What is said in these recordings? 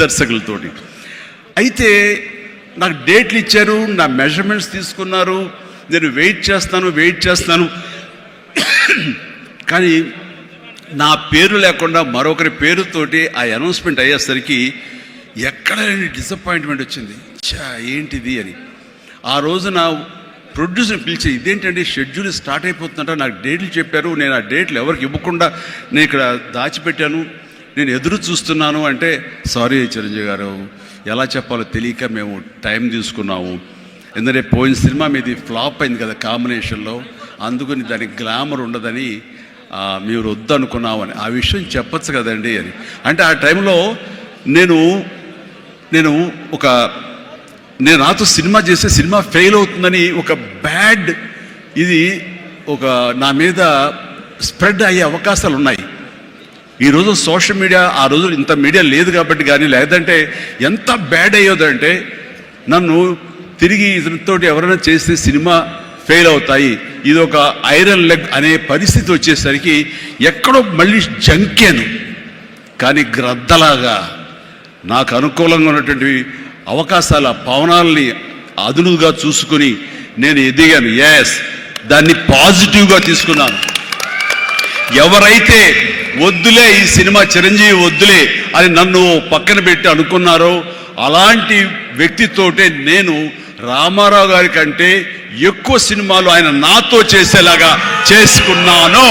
దర్శకులతోటి. అయితే నాకు డేట్లు ఇచ్చారు, నా మెజర్మెంట్స్ తీసుకున్నారు, నేను వెయిట్ చేస్తాను కానీ నా పేరు లేకుండా మరొకరి పేరుతోటి ఆ అనౌన్స్మెంట్ అయ్యేసరికి ఎక్కడ డిసప్పాయింట్మెంట్ వచ్చింది. ఏంటిది అని ఆ రోజు నా ప్రొడ్యూసర్ పిలిచి, ఇదేంటంటే షెడ్యూల్ స్టార్ట్ అయిపోతుందంట, నాకు డేట్లు చెప్పారు, నేను ఆ డేట్లు ఎవరికి ఇవ్వకుండా నేను ఇక్కడ దాచిపెట్టాను, నేను ఎదురు చూస్తున్నాను అంటే, సారీ చిరంజీవి గారు, ఎలా చెప్పాలో తెలియక మేము టైం తీసుకున్నాము, ఎందుకంటే పోయిన సినిమా మీది ఫ్లాప్ అయింది కదా కాంబినేషన్లో, అందుకని దానికి గ్లామర్ ఉండదని మీరు వద్దనుకున్నామని. ఆ విషయం చెప్పచ్చు కదండి అని అంటే, ఆ టైంలో నేను నాతో సినిమా చేస్తే సినిమా ఫెయిల్ అవుతుందని ఒక బ్యాడ్ ఇది నా మీద స్ప్రెడ్ అయ్యే అవకాశాలు ఉన్నాయి. ఈరోజు సోషల్ మీడియా, ఆ రోజు ఇంత మీడియా లేదు కాబట్టి కానీ, లేదంటే ఎంత బ్యాడ్ అయ్యేదంటే, నన్ను తిరిగి ఇతనితోటి ఎవరైనా చేస్తే సినిమా ఫెయిల్ అవుతాయి, ఇది ఒక ఐరన్ లెగ్ అనే పరిస్థితి వచ్చేసరికి ఎక్కడో మళ్ళీ జంకాను. కానీ గ్రద్దలాగా నాకు అనుకూలంగా ఉన్నటువంటి అవకాశాల పవనాల్ని అదునుగా చూసుకుని నేను ఎదిగాను. దాన్ని పాజిటివ్గా తీసుకున్నాను. ఎవరైతే వద్దులే ఈ సినిమా చిరంజీవి వద్దులే అని నన్ను పక్కన పెట్టి అనుకున్నారో, అలాంటి వ్యక్తితోటే నేను రామారావు గారి కంటే ఎక్కువ సినిమాలు ఆయన నాతో చేసేలాగా చేసుకున్నాను.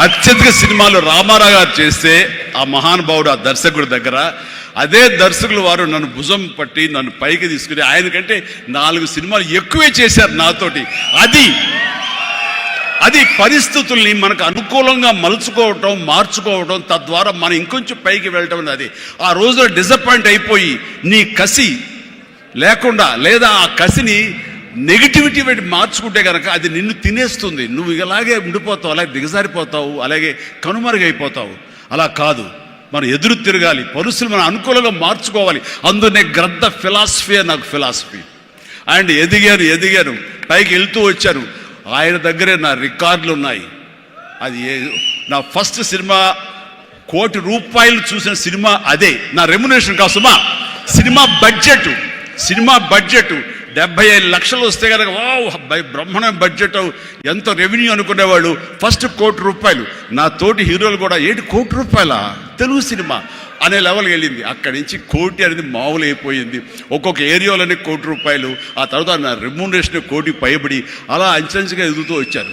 అత్యధిక సినిమాలు రామారావు గారు చేస్తే ఆ మహానుభావుడు, ఆ దర్శకుడి దగ్గర, అదే దర్శకులు వారు నన్ను భుజం పట్టి నన్ను పైకి తీసుకుని ఆయనకంటే 4 సినిమాలు ఎక్కువే చేశారు నాతోటి. అది పరిస్థితుల్ని మనకు అనుకూలంగా మలుచుకోవటం, మార్చుకోవటం, తద్వారా మనం ఇంకొంచెం పైకి వెళ్ళటం అనేది. ఆ రోజున డిసప్పాయింట్ అయిపోయి నీ కసి లేకుండా, లేదా ఆ కసిని నెగిటివిటీ పెట్టి మార్చుకుంటే కనుక అది నిన్ను తినేస్తుంది. నువ్వు ఇలాగే ఉండిపోతావు, అలాగే దిగజారిపోతావు, అలాగే కనుమరుగైపోతావు. అలా కాదు, మనం ఎదురు తిరగాలి, పరిస్థితులు మనం అనుకూలంగా మార్చుకోవాలి. అందునే గ్రద్ద ఫిలాసఫీ నాకు ఫిలాసఫీ. అండ్ ఎదిగాను, పైకి వెళ్తూ వచ్చాను. ఆయన దగ్గరే నా రికార్డులు ఉన్నాయి. అది నా ఫస్ట్ సినిమా ₹1 కోటి చూసిన సినిమా అదే. నా రెమ్యునరేషన్ కాదు సుమా, సినిమా బడ్జెట్ 75 లక్షలు వస్తే కనుక బ్రహ్మాండ బడ్జెట్, ఎంత రెవెన్యూ అనుకునేవాళ్ళు. ఫస్ట్ ₹1 కోటి. నా తోటి హీరోలు కూడా ₹1 కోటి తెలుగు సినిమా అనే లెవెల్కి వెళ్ళింది. అక్కడి నుంచి కోటి అనేది మామూలు అయిపోయింది. ఒక్కొక్క ఏరియాలోనే ₹1 కోటి, ఆ తర్వాత నా రెమ్యూనరేషన్ ₹1 కోటి పైబడి అలా అంచెంచుగా ఎదుగుతూ వచ్చాను.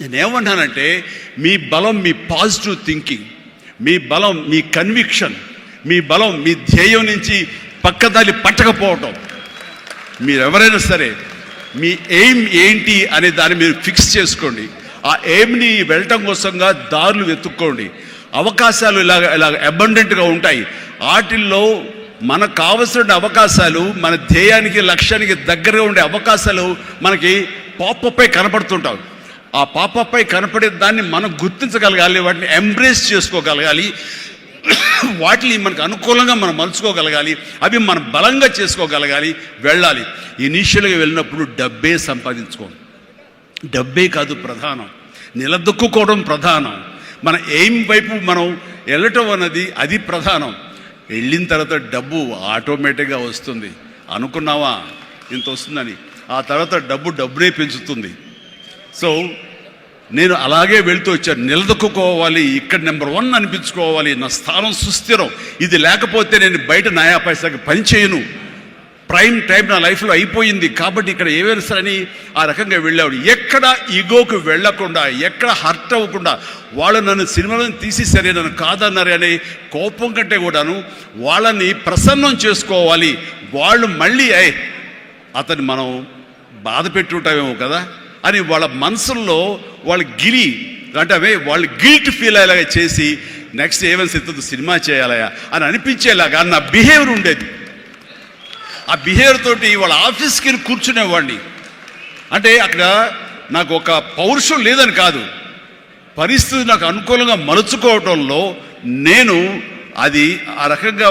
నేనేమన్నానంటే, మీ బలం మీ పాజిటివ్ థింకింగ్, మీ బలం మీ కన్విక్షన్, మీ బలం మీ ధ్యేయం నుంచి పక్కదారి పట్టకపోవటం. మీరెవరైనా సరే మీ ఎయిమ్ ఏంటి అనే దాన్ని మీరు ఫిక్స్ చేసుకోండి. ఆ ఎయిమ్ని వెళ్ళటం కోసంగా దారులు వెతుక్కోండి. అవకాశాలు ఇలాగ అబండెంట్గా ఉంటాయి. వాటిల్లో మనకు కావలసిన అవకాశాలు, మన ధ్యేయానికి లక్ష్యానికి దగ్గరగా ఉండే అవకాశాలు మనకి పాపపై కనపడుతుంటాం. ఆ పాపపై కనపడే దాన్ని మనం గుర్తించగలగాలి, వాటిని ఎంబ్రేస్ చేసుకోగలగాలి, వాటిని మనకు అనుకూలంగా మనం మలుచుకోగలగాలి, అవి మనం బలంగా చేసుకోగలగాలి, వెళ్ళాలి. ఇనీషియల్గా వెళ్ళినప్పుడు డబ్బే సంపాదించుకోండి. డబ్బే కాదు ప్రధానం, నిలదొక్కుకోవడం ప్రధానం. మన ఎయిమ్ వైపు మనం వెళ్ళటం అన్నది అది ప్రధానం. వెళ్ళిన తర్వాత డబ్బు ఆటోమేటిక్గా వస్తుంది. అనుకున్నావా ఇంత వస్తుందని, ఆ తర్వాత డబ్బునే పెంచుతుంది. సో నేను అలాగే వెళ్తూ వచ్చాను. నిలదొక్కుకోవాలి, ఇక్కడ నెంబర్ 1 అనిపించుకోవాలి, నా స్థానం సుస్థిరం. ఇది లేకపోతే నేను బయట నయా పైసాకి పని చేయను. ప్రైమ్ టైం నా లైఫ్లో అయిపోయింది కాబట్టి ఇక్కడ ఏమైనా సరే అని ఆ రకంగా వెళ్ళాడు. ఎక్కడ ఈగోకు వెళ్లకుండా, ఎక్కడ హర్ట్ అవ్వకుండా, వాళ్ళు నన్ను సినిమాలను తీసేసరే, నన్ను కాదన్నారే అనే కోపం కంటే కూడాను వాళ్ళని ప్రసన్నం చేసుకోవాలి. వాళ్ళు మళ్ళీ అతన్ని మనం బాధ పెట్టుంటామేమో కదా అని వాళ్ళ మనసుల్లో వాళ్ళు వాళ్ళు గిల్ట్ ఫీల్ అయ్యేలాగా చేసి, నెక్స్ట్ ఏమైనా సిద్ధం సినిమా చేయాలయా అని అనిపించేలాగా నా బిహేవియర్ ఉండేది. ఆ బిహేవియర్ తోటి వాళ్ళ ఆఫీస్కి కూర్చునేవాడిని. అంటే అక్కడ నాకు ఒక పౌరుషం లేదని కాదు, పరిస్థితి నాకు అనుకూలంగా మలుచుకోవటంలో నేను అది ఆ రకంగా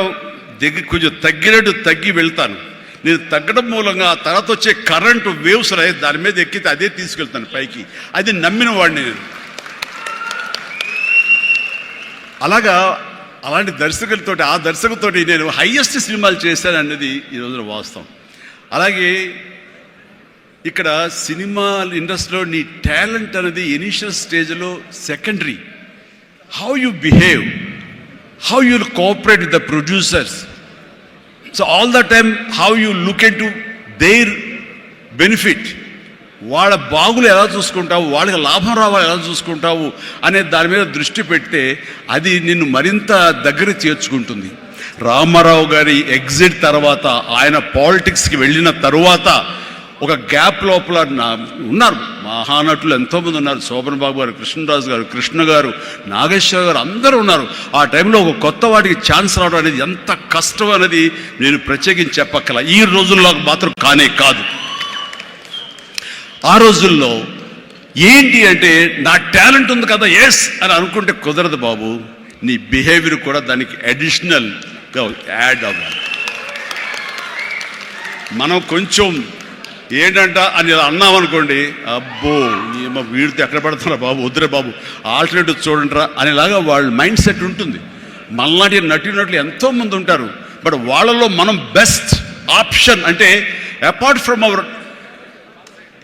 కొంచెం తగ్గి వెళ్తాను. నేను తగ్గడం మూలంగా తర్వాత వచ్చే కరెంటు వేవ్స్ దాని మీద ఎక్కితే అదే తీసుకెళ్తాను పైకి. అది నమ్మిన వాడిని నేను. అలాగా అలాంటి దర్శకులతోటి, ఆ దర్శకులతోటి నేను హైయెస్ట్ సినిమాలు చేశాను అన్నది ఈ రోజున వాస్తవం. అలాగే ఇక్కడ సినిమా ఇండస్ట్రీలో నీ టాలెంట్ అనేది ఇనిషియల్ స్టేజ్లో secondary. How you behave, how you cooperate with the producers, so all the time how you look in to their benefit, వాళ్ళ బాగులు ఎలా చూసుకుంటావు, వాళ్ళకి లాభం రావాలి ఎలా చూసుకుంటావు అనే దాని మీద దృష్టి పెడితే అది నిన్ను మరింత దగ్గర చేర్చుకుంటుంది. రామారావు గారి ఎగ్జిట్ తర్వాత, ఆయన పాలిటిక్స్కి వెళ్ళిన తరువాత ఒక గ్యాప్ లోపల ఉన్నారు మహానటులు ఎంతోమంది ఉన్నారు. శోభన్ బాబు గారు, కృష్ణరాజు గారు, కృష్ణ గారు, నాగేశ్వర గారు, అందరూ ఉన్నారు. ఆ టైంలో ఒక కొత్త వాటికి ఛాన్స్ రావడం అనేది ఎంత కష్టం అనేది నేను ప్రత్యేకించి చెప్పక్కల. ఈ రోజుల్లో మాత్రం కానే కాదు. ఆ రోజుల్లో ఏంటి అంటే నా టాలెంట్ ఉంది కదా ఎస్ అని అనుకుంటే కుదరదు బాబు. నీ బిహేవియర్ కూడా దానికి అడిషనల్గా యాడ్ అవ్వాలి. మనం కొంచెం ఏంటంట అని అన్నామనుకోండి, అబ్బో వీడితో ఎక్కడ పడుతున్నా బాబు, వద్దురే బాబు, ఆల్టర్నేటివ్ చూడండిరా అనేలాగా వాళ్ళ మైండ్ సెట్ ఉంటుంది. మనలాంటి నటులు ఎంతోమంది ఉంటారు. బట్ వాళ్ళలో మనం బెస్ట్ ఆప్షన్ అంటే అపార్ట్ ఫ్రమ్ అవర్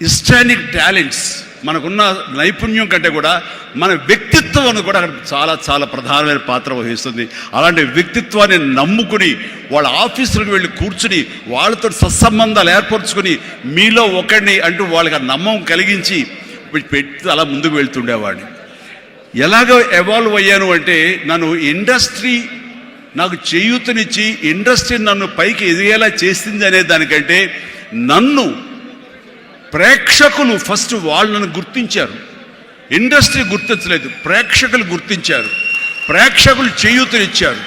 హిస్టానిక్ టాలెంట్స్, మనకున్న నైపుణ్యం కంటే కూడా మన వ్యక్తిత్వం అని కూడా అక్కడ చాలా చాలా ప్రధానమైన పాత్ర వహిస్తుంది. అలాంటి వ్యక్తిత్వాన్ని నమ్ముకుని వాళ్ళ ఆఫీసులకు వెళ్ళి కూర్చుని వాళ్ళతో సత్సంబంధాలు ఏర్పరచుకుని మీలో ఒకడిని అంటూ వాళ్ళకి ఆ నమ్మకం కలిగించి పెట్టి అలా ముందుకు వెళ్తుండేవాడిని. ఎలాగ ఎవాల్వ్ అయ్యాను అంటే, నన్ను ఇండస్ట్రీ నాకు చేయూతనిచ్చి ఇండస్ట్రీ నన్ను పైకి ఎదిగేలా చేసింది అనే దానికంటే నన్ను ప్రేక్షకులు ఫస్ట్ వాళ్ళను గుర్తించారు. ఇండస్ట్రీ గుర్తించలేదు, ప్రేక్షకులు గుర్తించారు, ప్రేక్షకులు చేయూతనిచ్చారు.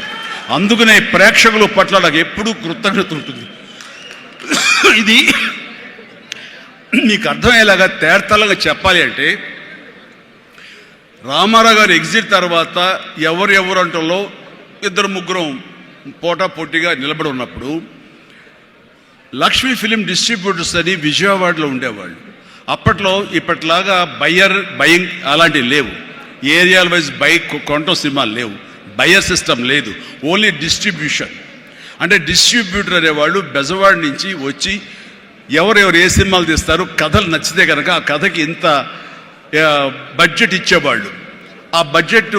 అందుకనే ప్రేక్షకుల పట్ల నాకు ఎప్పుడూ కృతజ్ఞత ఉంటుంది. ఇది మీకు అర్థమయ్యేలాగా తేర్తలంగా చెప్పాలి అంటే, రామారావు గారు ఎగ్జిట్ తర్వాత ఎవరు అంటలో ఇద్దరు ముగ్గురు పోటాపోటీగా నిలబడి ఉన్నప్పుడు లక్ష్మీ ఫిలిం డిస్ట్రిబ్యూటర్స్ అని విజయవాడలో ఉండేవాళ్ళు. అప్పట్లో ఇప్పట్లాగా బయింగ్ అలాంటివి లేవు. ఏరియాల వైజ్ కొనటం సినిమాలు లేవు, బయర్ సిస్టమ్ లేదు, ఓన్లీ డిస్ట్రిబ్యూషన్. అంటే డిస్ట్రిబ్యూటర్ అనేవాళ్ళు బెజవాడ నుంచి వచ్చి ఎవరెవరు ఏ సినిమాలు తీస్తారు, కథలు నచ్చితే కనుక ఆ కథకి ఇంత బడ్జెట్ ఇచ్చేవాళ్ళు. ఆ బడ్జెట్